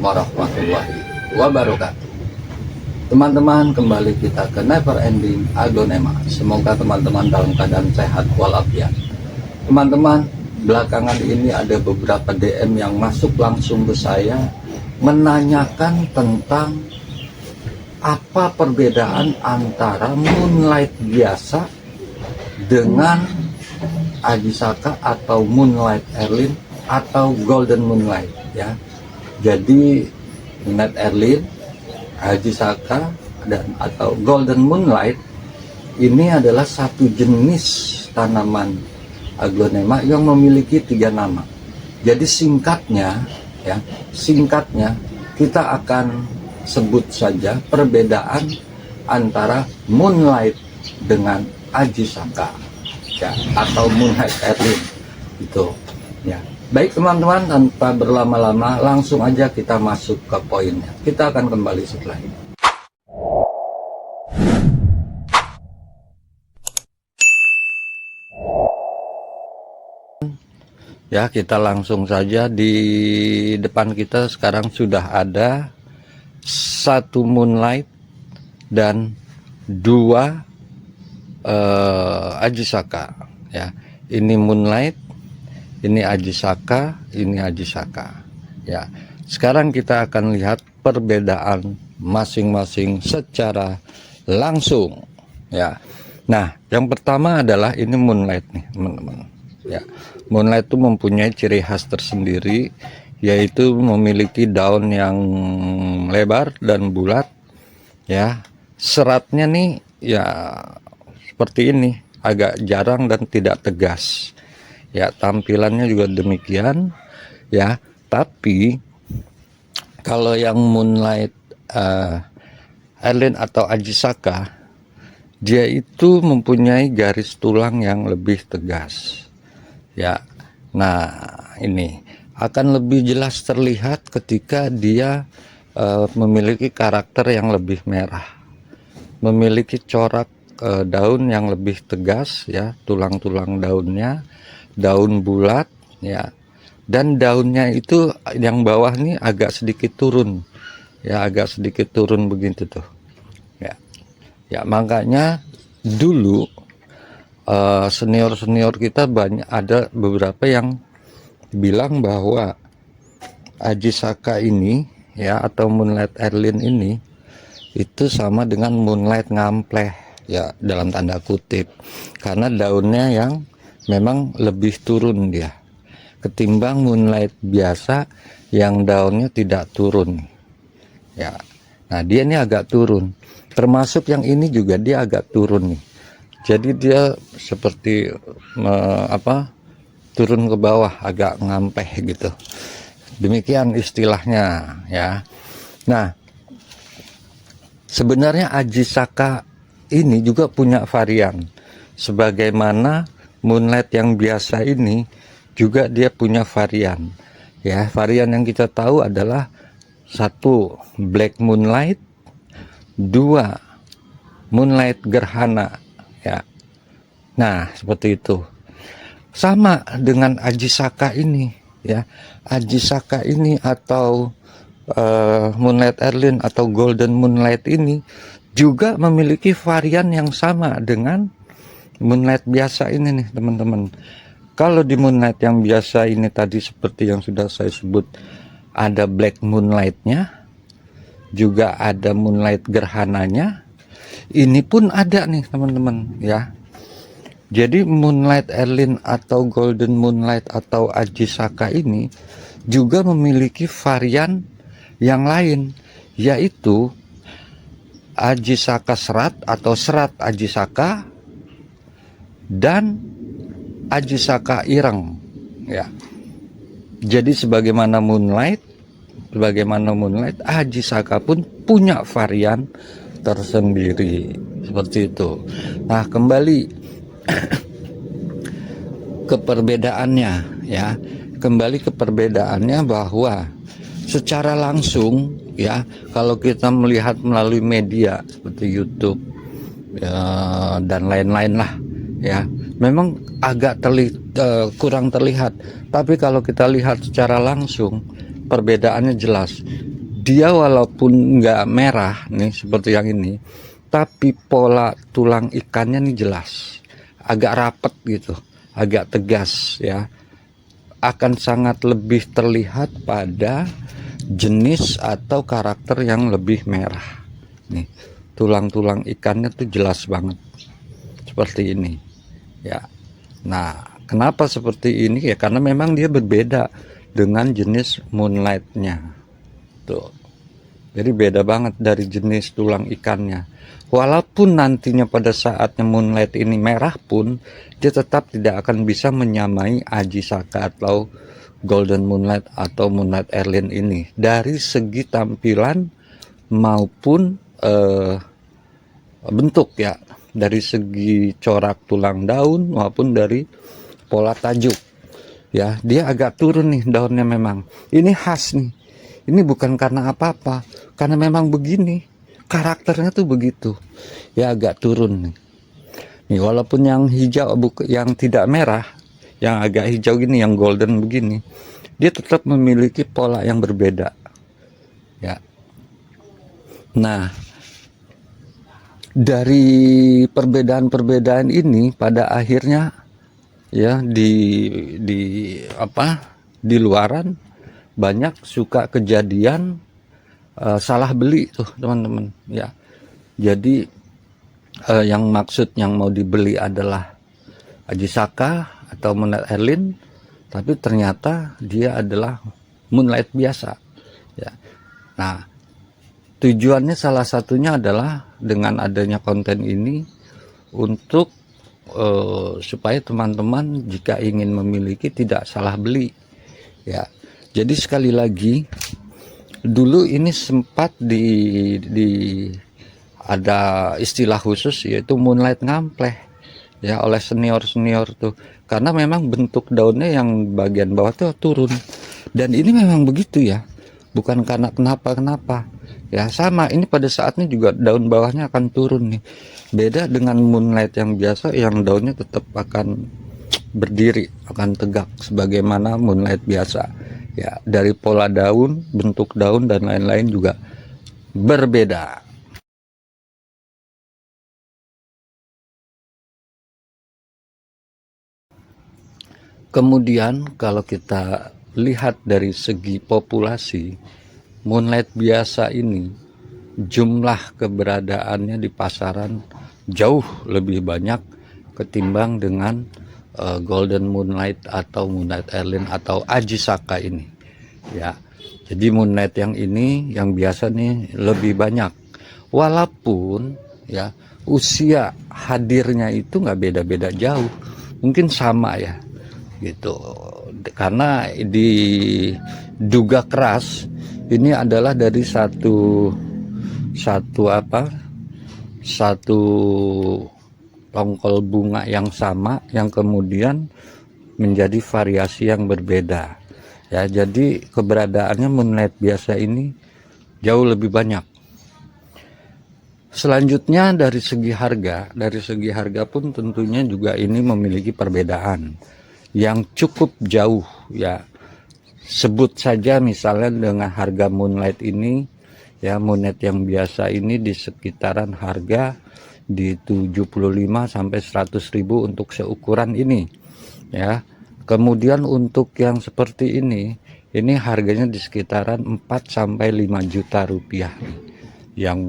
warahmatullahi wabarakatuh. Teman-teman, kembali kita ke Never Ending Agonema. Semoga teman-teman dalam keadaan sehat walafiat. Teman-teman, belakangan ini ada beberapa DM yang masuk langsung ke saya menanyakan tentang apa perbedaan antara Moonlight biasa dengan Ajisaka atau Moonlight Erlin atau Golden Moonlight ya. Jadi Moonlight Erlin, Ajisaka dan atau Golden Moonlight ini adalah satu jenis tanaman aglonema yang memiliki 3 nama. Jadi singkatnya kita akan sebut saja perbedaan antara Moonlight dengan Ajisaka ya, atau Moonlight Erlin itu ya. Baik teman-teman, tanpa berlama-lama langsung aja kita masuk ke poinnya. Kita akan kembali setelah ini. Ya, kita langsung saja. Di depan kita sekarang sudah ada 1 Moonlight dan 2 Ajisaka ya. Ini Moonlight, ini Ajisaka, ini Ajisaka ya. Sekarang kita akan lihat perbedaan masing-masing secara langsung ya. Nah, yang pertama adalah ini Moonlight nih teman-teman ya. Moonlight itu mempunyai ciri khas tersendiri, yaitu memiliki daun yang lebar dan bulat ya. Seratnya nih ya seperti ini, agak jarang dan tidak tegas ya. Tampilannya juga demikian ya. Tapi kalau yang Moonlight Erlin atau Ajisaka, dia itu mempunyai garis tulang yang lebih tegas ya. Nah, ini akan lebih jelas terlihat ketika dia memiliki karakter yang lebih merah, memiliki corak daun yang lebih tegas ya. Tulang-tulang daunnya daun bulat ya, dan daunnya itu yang bawah nih agak sedikit turun ya, agak sedikit turun begitu tuh ya. Ya, makanya dulu senior-senior kita banyak, ada beberapa yang bilang bahwa Ajisaka ini ya atau Moonlight Erlin ini itu sama dengan Moonlight ngampleh ya, dalam tanda kutip, karena daunnya yang memang lebih turun dia ketimbang Moonlight biasa yang daunnya tidak turun ya. Nah, dia ini agak turun, termasuk yang ini juga dia agak turun nih. Jadi dia seperti turun ke bawah, agak ngampeh gitu, demikian istilahnya ya. Nah, sebenarnya Ajisaka ini juga punya varian, sebagaimana Moonlight yang biasa ini juga dia punya varian ya. Varian yang kita tahu adalah 1 Black Moonlight, 2 Moonlight Gerhana ya. Nah, seperti itu. Sama dengan Ajisaka ini ya. Ajisaka ini atau Moonlight Erlin atau Golden Moonlight ini juga memiliki varian yang sama dengan Moonlight biasa ini nih teman-teman. Kalau di Moonlight yang biasa ini tadi seperti yang sudah saya sebut, ada Black Moonlightnya, juga ada Moonlight Gerhananya. Ini pun ada nih teman-teman ya. Jadi Moonlight Erlin atau Golden Moonlight atau Ajisaka ini juga memiliki varian yang lain, yaitu Ajisaka serat atau serat Ajisaka dan Ajisaka ireng ya. Jadi sebagaimana Moonlight, Ajisaka pun punya varian tersendiri seperti itu. Nah, kembali ke perbedaannya ya. Kembali ke perbedaannya bahwa secara langsung ya, kalau kita melihat melalui media seperti YouTube ya, dan lain-lain lah ya, memang agak kurang terlihat. Tapi kalau kita lihat secara langsung, perbedaannya jelas. dia walaupun nggak merah nih seperti yang ini, tapi pola tulang ikannya nih jelas, agak rapet gitu, agak tegas ya, akan sangat lebih terlihat pada jenis atau karakter yang lebih merah nih. Tulang-tulang ikannya tuh jelas banget seperti ini ya. Nah, kenapa seperti ini ya, karena memang dia berbeda dengan jenis moonlightnya tuh. Jadi beda banget dari jenis tulang ikannya. Walaupun nantinya pada saatnya moonlight ini merah pun, dia tetap tidak akan bisa menyamai Ajisaka atau golden moonlight atau moonlight Erlin ini dari segi tampilan maupun bentuk ya, dari segi corak tulang daun maupun dari pola tajuk ya. Dia agak turun nih daunnya, memang ini khas nih. Ini bukan karena apa-apa, karena memang begini karakternya tuh begitu ya, agak turun nih. Nih walaupun yang hijau, yang tidak merah, yang agak hijau gini, yang golden begini, dia tetap memiliki pola yang berbeda ya. Nah, dari perbedaan-perbedaan ini pada akhirnya ya di luaran banyak suka kejadian salah beli tuh teman-teman ya. Jadi yang maksud yang mau dibeli adalah Ajisaka atau Moonlight Erlin, tapi ternyata dia adalah Moonlight biasa ya. Nah, tujuannya salah satunya adalah dengan adanya konten ini untuk supaya teman-teman jika ingin memiliki tidak salah beli ya. Jadi sekali lagi, dulu ini sempat ada istilah khusus yaitu moonlight ngampleh ya oleh senior-senior tuh, karena memang bentuk daunnya yang bagian bawah tuh turun, dan ini memang begitu ya, bukan karena kenapa ya. Sama ini pada saatnya juga daun bawahnya akan turun nih, beda dengan moonlight yang biasa yang daunnya tetap akan berdiri, akan tegak sebagaimana moonlight biasa ya. Dari pola daun, bentuk daun dan lain-lain juga berbeda. Kemudian kalau kita lihat dari segi populasi, moonlight biasa ini jumlah keberadaannya di pasaran jauh lebih banyak ketimbang dengan golden moonlight atau moonlight Erlin atau Ajisaka ini ya. Jadi moonlight yang ini yang biasa nih lebih banyak, walaupun ya usia hadirnya itu nggak beda-beda jauh, mungkin sama ya gitu, karena diduga keras ini adalah dari satu tongkol bunga yang sama yang kemudian menjadi variasi yang berbeda ya. Jadi keberadaannya moonlight biasa ini jauh lebih banyak. Selanjutnya dari segi harga pun tentunya juga ini memiliki perbedaan yang cukup jauh ya. Sebut saja misalnya dengan harga moonlight ini ya, moonlight yang biasa ini di sekitaran harga di 75 sampai 100.000 untuk seukuran ini ya. Kemudian untuk yang seperti ini harganya di sekitaran 4 sampai 5 juta rupiah yang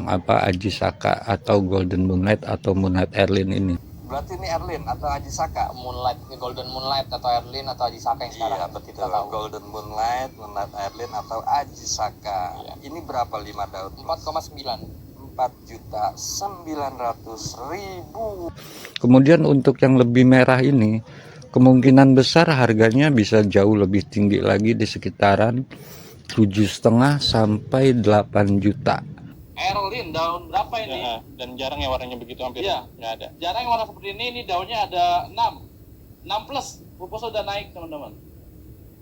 Ajisaka atau golden moonlight atau moonlight Erlin ini. Berarti ini Erlin atau Ajisaka, moonlight, golden moonlight atau Erlin atau Ajisaka yang sekarang? Iya betul, golden moonlight, moonlight Erlin atau Ajisaka. Iya. Ini berapa 5 daun? 4,9. 4.900.000. Kemudian untuk yang lebih merah ini kemungkinan besar harganya bisa jauh lebih tinggi lagi, di sekitaran 7,5 sampai 8 juta. Erlin daun berapa ini? Ya, dan jarang yang warnanya begitu, hampir nggak ada. Jarang yang warna seperti ini daunnya ada 6 plus, pupus sudah naik teman-teman.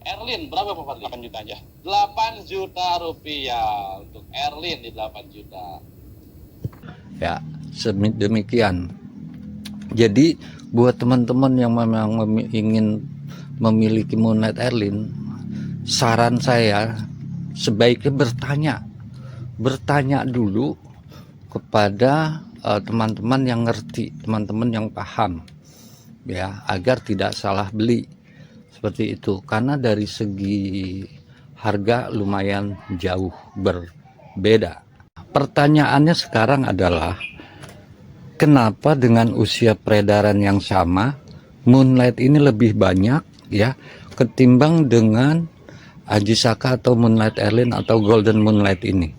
Erlin berapa Pak Fadli? 8 juta aja. 8 juta rupiah untuk Erlin di 8 juta. Ya, demikian. Jadi buat teman-teman yang memang ingin memiliki moonlight Erlin, saran saya sebaiknya bertanya dulu kepada teman-teman yang ngerti, teman-teman yang paham, ya, agar tidak salah beli seperti itu. Karena dari segi harga lumayan jauh berbeda. Pertanyaannya sekarang adalah, kenapa dengan usia peredaran yang sama Moonlight ini lebih banyak, ya, ketimbang dengan Ajisaka atau Moonlight Airline atau Golden Moonlight ini,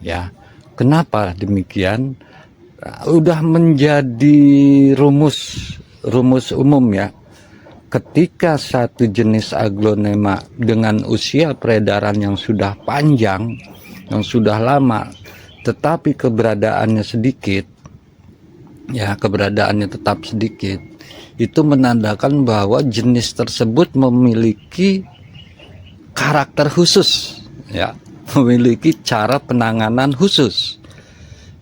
ya. Kenapa demikian? Udah menjadi rumus umum, ya. Ketika satu jenis aglonema dengan usia peredaran yang sudah panjang, yang sudah lama, tetapi keberadaannya sedikit, ya, keberadaannya tetap sedikit, itu menandakan bahwa jenis tersebut memiliki karakter khusus, ya, memiliki cara penanganan khusus,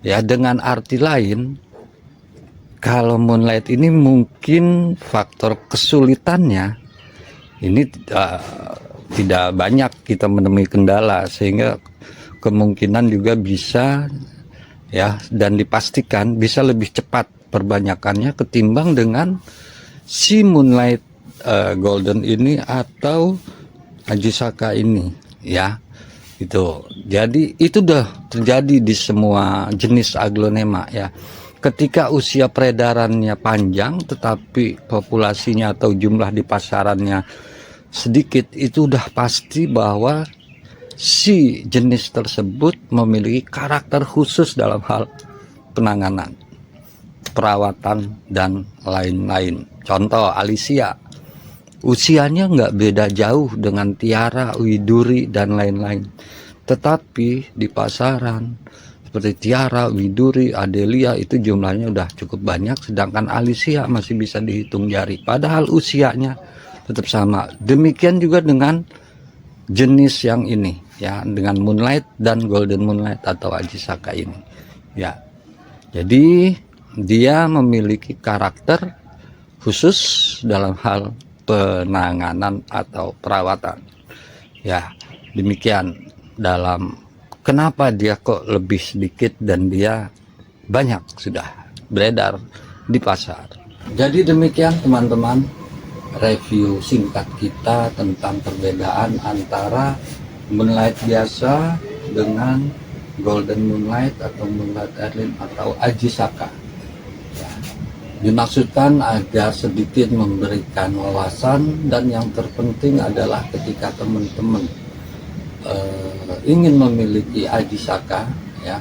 ya. Dengan arti lain, kalau Moonlight ini mungkin faktor kesulitannya ini tidak banyak kita menemui kendala, sehingga kemungkinan juga bisa, ya, dan dipastikan bisa lebih cepat perbanyakannya ketimbang dengan si Moonlight Golden ini atau Ajisaka ini, ya. Itu. Jadi itu udah terjadi di semua jenis aglonema, ya. Ketika usia peredarannya panjang tetapi populasinya atau jumlah di pasarannya sedikit, itu udah pasti bahwa si jenis tersebut memiliki karakter khusus dalam hal penanganan, perawatan, dan lain-lain. Contoh Alicia, usianya nggak beda jauh dengan Tiara, Widuri, dan lain-lain. Tetapi di pasaran seperti Tiara, Widuri, Adelia itu jumlahnya udah cukup banyak, sedangkan Alicia masih bisa dihitung jari. Padahal usianya tetap sama. Demikian juga dengan jenis yang ini, ya, dengan Moonlight dan Golden Moonlight atau Ajisaka ini, ya. Jadi dia memiliki karakter khusus dalam hal penanganan atau perawatan, ya. Demikian dalam kenapa dia kok lebih sedikit dan dia banyak sudah beredar di pasar. Jadi demikian teman-teman, review singkat kita tentang perbedaan antara Moonlight biasa dengan Golden Moonlight atau Moonlight Airline atau Ajisaka, ya. Dimaksudkan agar sedikit memberikan wawasan, dan yang terpenting adalah ketika teman-teman ingin memiliki Ajisaka, ya,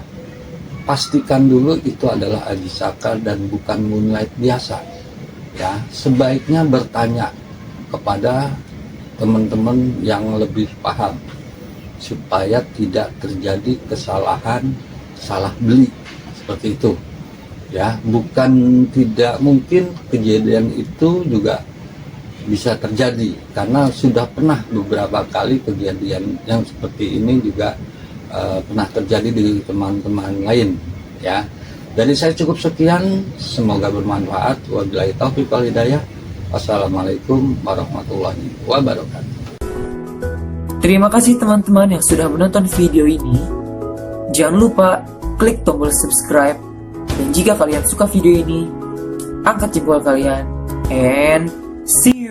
pastikan dulu itu adalah Ajisaka dan bukan Moonlight biasa, ya. Sebaiknya bertanya kepada teman-teman yang lebih paham supaya tidak terjadi kesalahan salah beli seperti itu, ya. Bukan tidak mungkin kejadian itu juga bisa terjadi, karena sudah pernah beberapa kali kejadian yang seperti ini juga pernah terjadi di teman-teman lain, ya. Dari saya cukup sekian, semoga bermanfaat. Wabillahi taufiq wal hidayah. Wassalamualaikum warahmatullahi wabarakatuh. Terima kasih teman-teman yang sudah menonton video ini. Jangan lupa klik tombol subscribe, dan jika kalian suka video ini, angkat jempol kalian, and see you.